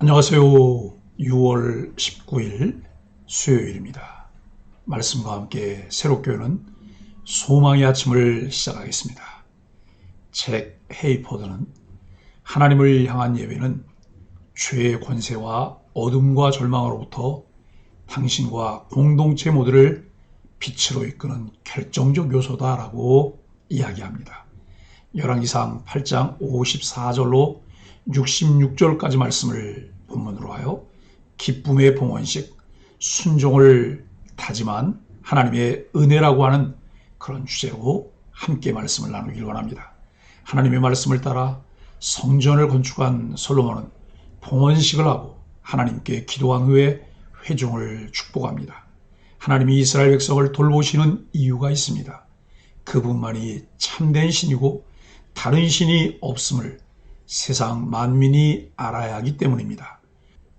안녕하세요. 6월 19일 수요일입니다. 말씀과 함께 새롭게 오는 소망의 아침을 시작하겠습니다. 잭 헤이포드는 하나님을 향한 예배는 죄의 권세와 어둠과 절망으로부터 당신과 공동체 모두를 빛으로 이끄는 결정적 요소다라고 이야기합니다. 열왕기상 8장 54절로 66절까지 말씀을 본문으로 하여 기쁨의 봉헌식, 순종을 다짐한 하나님의 은혜라고 하는 그런 주제로 함께 말씀을 나누길 원합니다. 하나님의 말씀을 따라 성전을 건축한 솔로몬은 봉헌식을 하고 하나님께 기도한 후에 회중을 축복합니다. 하나님이 이스라엘 백성을 돌보시는 이유가 있습니다. 그분만이 참된 신이고 다른 신이 없음을 세상 만민이 알아야 하기 때문입니다.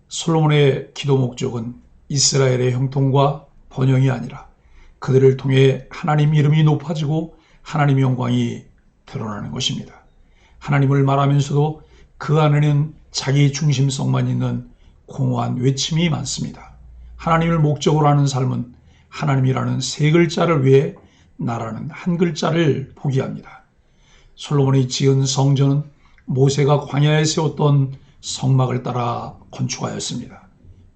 솔로몬의 기도 목적은 이스라엘의 형통과 번영이 아니라 그들을 통해 하나님 이름이 높아지고 하나님의 영광이 드러나는 것입니다. 하나님을 말하면서도 그 안에는 자기 중심성만 있는 공허한 외침이 많습니다. 하나님을 목적으로 하는 삶은 하나님이라는 세 글자를 위해 나라는 한 글자를 포기합니다. 솔로몬이 지은 성전은 모세가 광야에 세웠던 성막을 따라 건축하였습니다.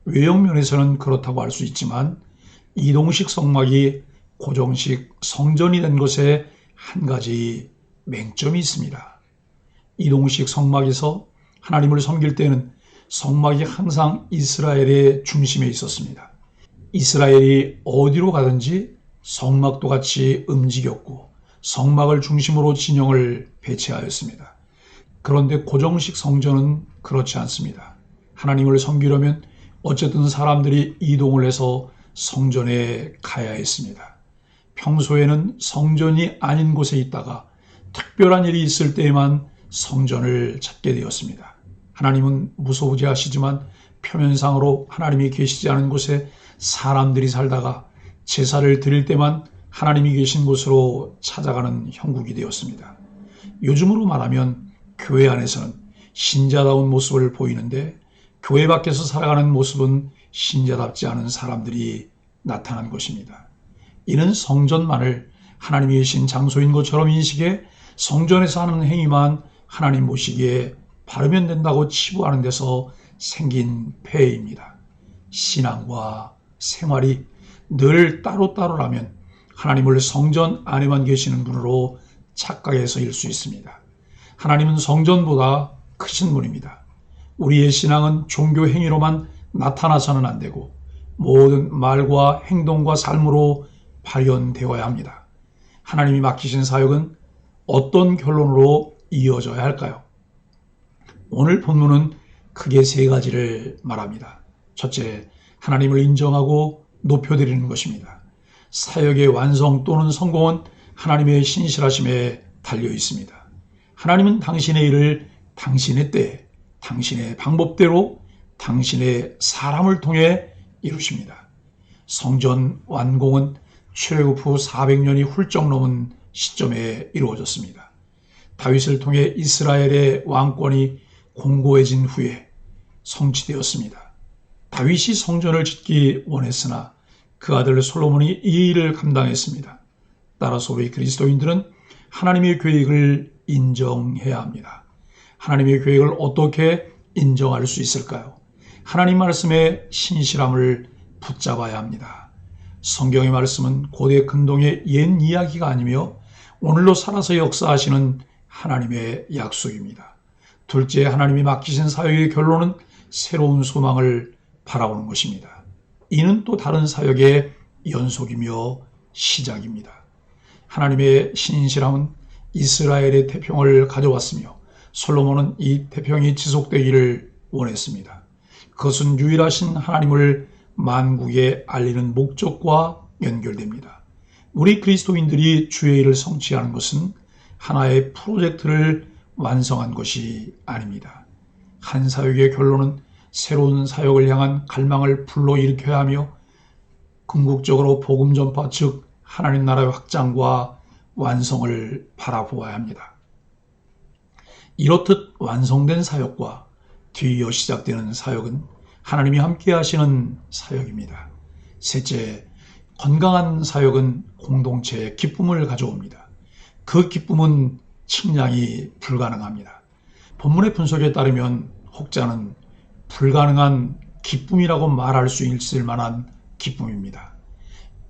외형면에서는 그렇다고 할 수 있지만 이동식 성막이 고정식 성전이 된 것에 한 가지 맹점이 있습니다. 이동식 성막에서 하나님을 섬길 때는 성막이 항상 이스라엘의 중심에 있었습니다. 이스라엘이 어디로 가든지 성막도 같이 움직였고 성막을 중심으로 진영을 배치하였습니다. 그런데 고정식 성전은 그렇지 않습니다. 하나님을 섬기려면 어쨌든 사람들이 이동을 해서 성전에 가야 했습니다. 평소에는 성전이 아닌 곳에 있다가 특별한 일이 있을 때에만 성전을 찾게 되었습니다. 하나님은 무소부지하시지만 표면상으로 하나님이 계시지 않은 곳에 사람들이 살다가 제사를 드릴 때만 하나님이 계신 곳으로 찾아가는 형국이 되었습니다. 요즘으로 말하면 교회 안에서는 신자다운 모습을 보이는데 교회 밖에서 살아가는 모습은 신자답지 않은 사람들이 나타난 것입니다. 이는 성전만을 하나님이 계신 장소인 것처럼 인식해 성전에서 하는 행위만 하나님 보시기에 바르면 된다고 치부하는 데서 생긴 폐해입니다. 신앙과 생활이 늘 따로따로라면 하나님을 성전 안에만 계시는 분으로 착각해서일 수 있습니다. 하나님은 성전보다 크신 분입니다. 우리의 신앙은 종교 행위로만 나타나서는 안 되고 모든 말과 행동과 삶으로 발현되어야 합니다. 하나님이 맡기신 사역은 어떤 결론으로 이어져야 할까요? 오늘 본문은 크게 세 가지를 말합니다. 첫째, 하나님을 인정하고 높여드리는 것입니다. 사역의 완성 또는 성공은 하나님의 신실하심에 달려 있습니다. 하나님은 당신의 일을 당신의 때, 당신의 방법대로, 당신의 사람을 통해 이루십니다. 성전 완공은 출애굽 후 400년이 훌쩍 넘은 시점에 이루어졌습니다. 다윗을 통해 이스라엘의 왕권이 공고해진 후에 성취되었습니다. 다윗이 성전을 짓기 원했으나 그 아들 솔로몬이 이 일을 감당했습니다. 따라서 우리 그리스도인들은 하나님의 계획을 인정해야 합니다. 하나님의 계획을 어떻게 인정할 수 있을까요? 하나님 말씀의 신실함을 붙잡아야 합니다. 성경의 말씀은 고대 근동의 옛 이야기가 아니며 오늘로 살아서 역사하시는 하나님의 약속입니다. 둘째, 하나님이 맡기신 사역의 결론은 새로운 소망을 바라보는 것입니다. 이는 또 다른 사역의 연속이며 시작입니다. 하나님의 신실함은 이스라엘의 태평을 가져왔으며 솔로몬은 이 태평이 지속되기를 원했습니다. 그것은 유일하신 하나님을 만국에 알리는 목적과 연결됩니다. 우리 그리스도인들이 주의 일을 성취하는 것은 하나의 프로젝트를 완성한 것이 아닙니다. 한 사역의 결론은 새로운 사역을 향한 갈망을 불러일으켜야 하며 궁극적으로 복음 전파 즉 하나님 나라의 확장과 완성을 바라보아야 합니다. 이렇듯 완성된 사역과 뒤이어 시작되는 사역은 하나님이 함께 하시는 사역입니다. 셋째, 건강한 사역은 공동체의 기쁨을 가져옵니다. 그 기쁨은 측량이 불가능합니다. 본문의 분석에 따르면 혹자는 불가능한 기쁨이라고 말할 수 있을 만한 기쁨입니다.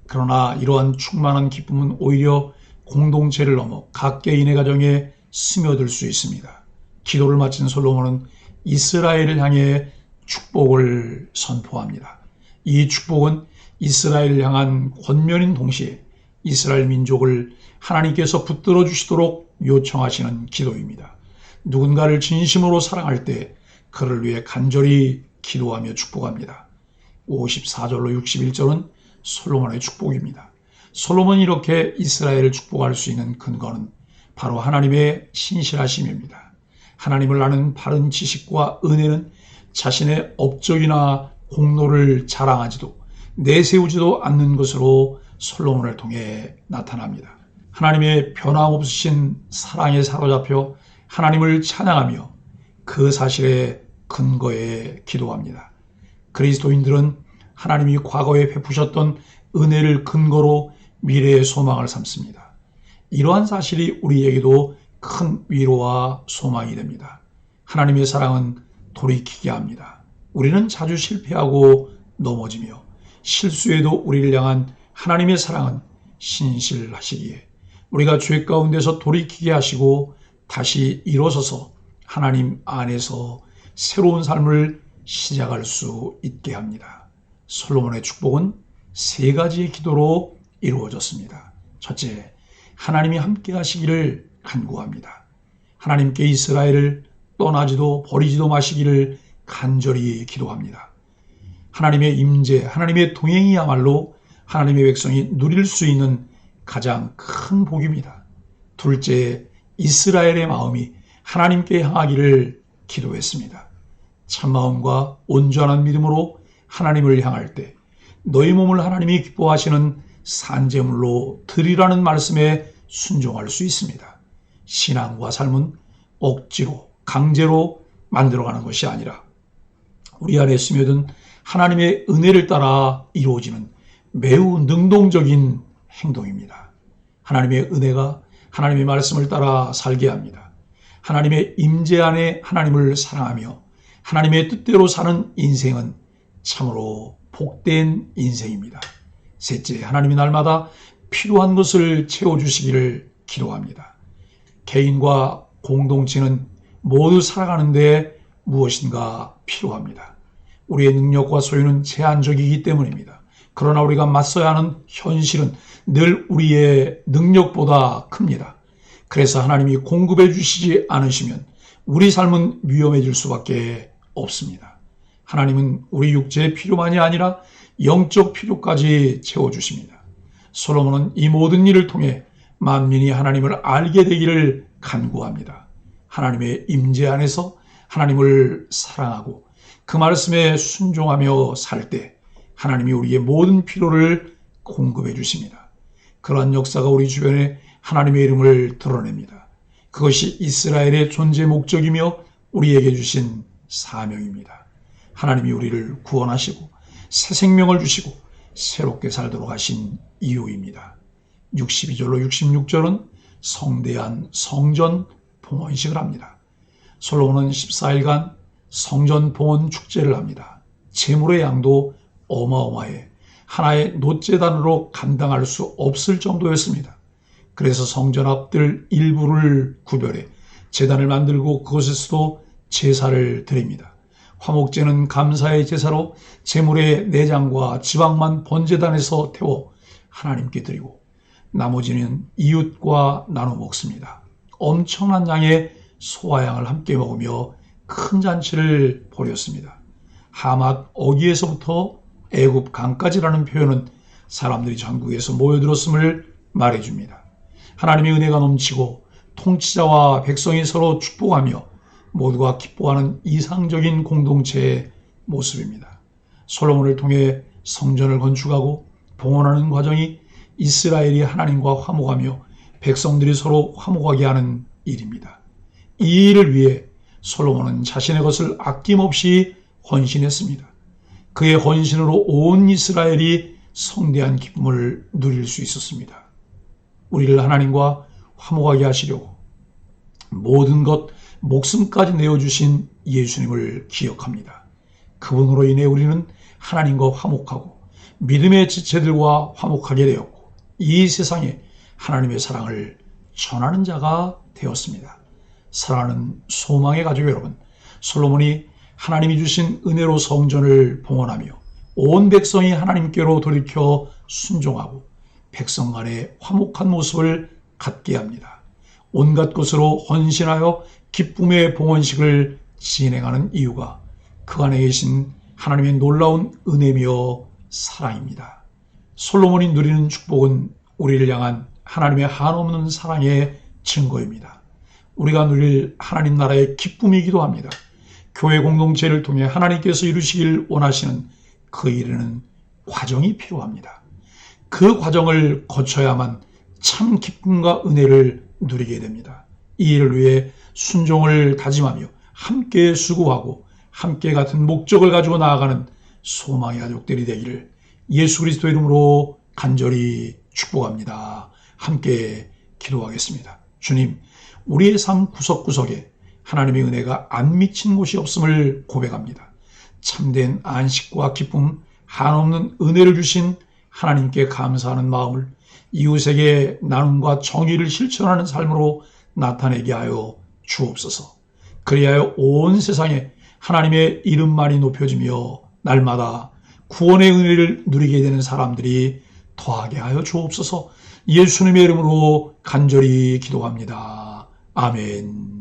그러나 이러한 충만한 기쁨은 오히려 공동체를 넘어 각 개인의 가정에 스며들 수 있습니다. 기도를 마친 솔로몬은 이스라엘을 향해 축복을 선포합니다. 이 축복은 이스라엘을 향한 권면인 동시에 이스라엘 민족을 하나님께서 붙들어 주시도록 요청하시는 기도입니다. 누군가를 진심으로 사랑할 때 그를 위해 간절히 기도하며 축복합니다. 54절로 61절은 솔로몬의 축복입니다. 솔로몬이 이렇게 이스라엘을 축복할 수 있는 근거는 바로 하나님의 신실하심입니다. 하나님을 아는 바른 지식과 은혜는 자신의 업적이나 공로를 자랑하지도 내세우지도 않는 것으로 솔로몬을 통해 나타납니다. 하나님의 변함없으신 사랑에 사로잡혀 하나님을 찬양하며 그 사실에 근거에 기도합니다. 그리스도인들은 하나님이 과거에 베푸셨던 은혜를 근거로 미래의 소망을 삼습니다. 이러한 사실이 우리에게도 큰 위로와 소망이 됩니다. 하나님의 사랑은 돌이키게 합니다. 우리는 자주 실패하고 넘어지며 실수에도 우리를 향한 하나님의 사랑은 신실하시기에 우리가 죄 가운데서 돌이키게 하시고 다시 일어서서 하나님 안에서 새로운 삶을 시작할 수 있게 합니다. 솔로몬의 축복은 세 가지의 기도로 이루어졌습니다. 첫째, 하나님이 함께 하시기를 간구합니다. 하나님께 이스라엘을 떠나지도 버리지도 마시기를 간절히 기도합니다. 하나님의 임재, 하나님의 동행이야말로 하나님의 백성이 누릴 수 있는 가장 큰 복입니다. 둘째, 이스라엘의 마음이 하나님께 향하기를 기도했습니다. 참마음과 온전한 믿음으로 하나님을 향할 때 너희 몸을 하나님이 기뻐하시는 산제물로 드리라는 말씀에 순종할 수 있습니다. 신앙과 삶은 억지로 강제로 만들어가는 것이 아니라 우리 안에 스며든 하나님의 은혜를 따라 이루어지는 매우 능동적인 행동입니다. 하나님의 은혜가 하나님의 말씀을 따라 살게 합니다. 하나님의 임재 안에 하나님을 사랑하며 하나님의 뜻대로 사는 인생은 참으로 복된 인생입니다. 셋째, 하나님이 날마다 필요한 것을 채워주시기를 기도합니다. 개인과 공동체는 모두 살아가는 데 무엇인가 필요합니다. 우리의 능력과 소유는 제한적이기 때문입니다. 그러나 우리가 맞서야 하는 현실은 늘 우리의 능력보다 큽니다. 그래서 하나님이 공급해 주시지 않으시면 우리 삶은 위험해질 수밖에 없습니다. 하나님은 우리 육체의 필요만이 아니라 영적 필요까지 채워주십니다. 솔로몬은 이 모든 일을 통해 만민이 하나님을 알게 되기를 간구합니다. 하나님의 임재 안에서 하나님을 사랑하고 그 말씀에 순종하며 살 때 하나님이 우리의 모든 필요를 공급해 주십니다. 그러한 역사가 우리 주변에 하나님의 이름을 드러냅니다. 그것이 이스라엘의 존재 목적이며 우리에게 주신 사명입니다. 하나님이 우리를 구원하시고 새 생명을 주시고 새롭게 살도록 하신 이유입니다. 62절로 66절은 성대한 성전 봉헌식을 합니다. 솔로몬은 14일간 성전 봉헌 축제를 합니다. 제물의 양도 어마어마해 하나의 놋제단으로 감당할 수 없을 정도였습니다. 그래서 성전 앞들 일부를 구별해 제단을 만들고 그곳에서도 제사를 드립니다. 화목제는 감사의 제사로 제물의 내장과 지방만 번제단에서 태워 하나님께 드리고 나머지는 이웃과 나눠 먹습니다. 엄청난 양의 소화양을 함께 먹으며 큰 잔치를 벌였습니다. 하맛 어기에서부터 애굽 강까지라는 표현은 사람들이 전국에서 모여들었음을 말해줍니다. 하나님의 은혜가 넘치고 통치자와 백성이 서로 축복하며 모두가 기뻐하는 이상적인 공동체의 모습입니다. 솔로몬을 통해 성전을 건축하고 봉헌하는 과정이 이스라엘이 하나님과 화목하며 백성들이 서로 화목하게 하는 일입니다. 이 일을 위해 솔로몬은 자신의 것을 아낌없이 헌신했습니다. 그의 헌신으로 온 이스라엘이 성대한 기쁨을 누릴 수 있었습니다. 우리를 하나님과 화목하게 하시려고 모든 것, 목숨까지 내어주신 예수님을 기억합니다. 그분으로 인해 우리는 하나님과 화목하고 믿음의 지체들과 화목하게 되었고 이 세상에 하나님의 사랑을 전하는 자가 되었습니다. 사랑하는 소망의 가족 여러분, 솔로몬이 하나님이 주신 은혜로 성전을 봉헌하며 온 백성이 하나님께로 돌이켜 순종하고 백성 간의 화목한 모습을 갖게 합니다. 온갖 것으로 헌신하여 기쁨의 봉헌식을 진행하는 이유가 그 안에 계신 하나님의 놀라운 은혜며 사랑입니다. 솔로몬이 누리는 축복은 우리를 향한 하나님의 한없는 사랑의 증거입니다. 우리가 누릴 하나님 나라의 기쁨이기도 합니다. 교회 공동체를 통해 하나님께서 이루시길 원하시는 그 일에는 과정이 필요합니다. 그 과정을 거쳐야만 참 기쁨과 은혜를 누리게 됩니다. 이 일을 위해 순종을 다짐하며 함께 수고하고 함께 같은 목적을 가지고 나아가는 소망의 가족들이 되기를 예수 그리스도의 이름으로 간절히 축복합니다. 함께 기도하겠습니다. 주님, 우리의 삶 구석구석에 하나님의 은혜가 안 미친 곳이 없음을 고백합니다. 참된 안식과 기쁨, 한없는 은혜를 주신 하나님께 감사하는 마음을 이웃에게 나눔과 정의를 실천하는 삶으로 나타내게 하여 주옵소서. 그리하여 온 세상에 하나님의 이름만이 높여지며 날마다 구원의 은혜를 누리게 되는 사람들이 더하게 하여 주옵소서. 예수님의 이름으로 간절히 기도합니다. 아멘.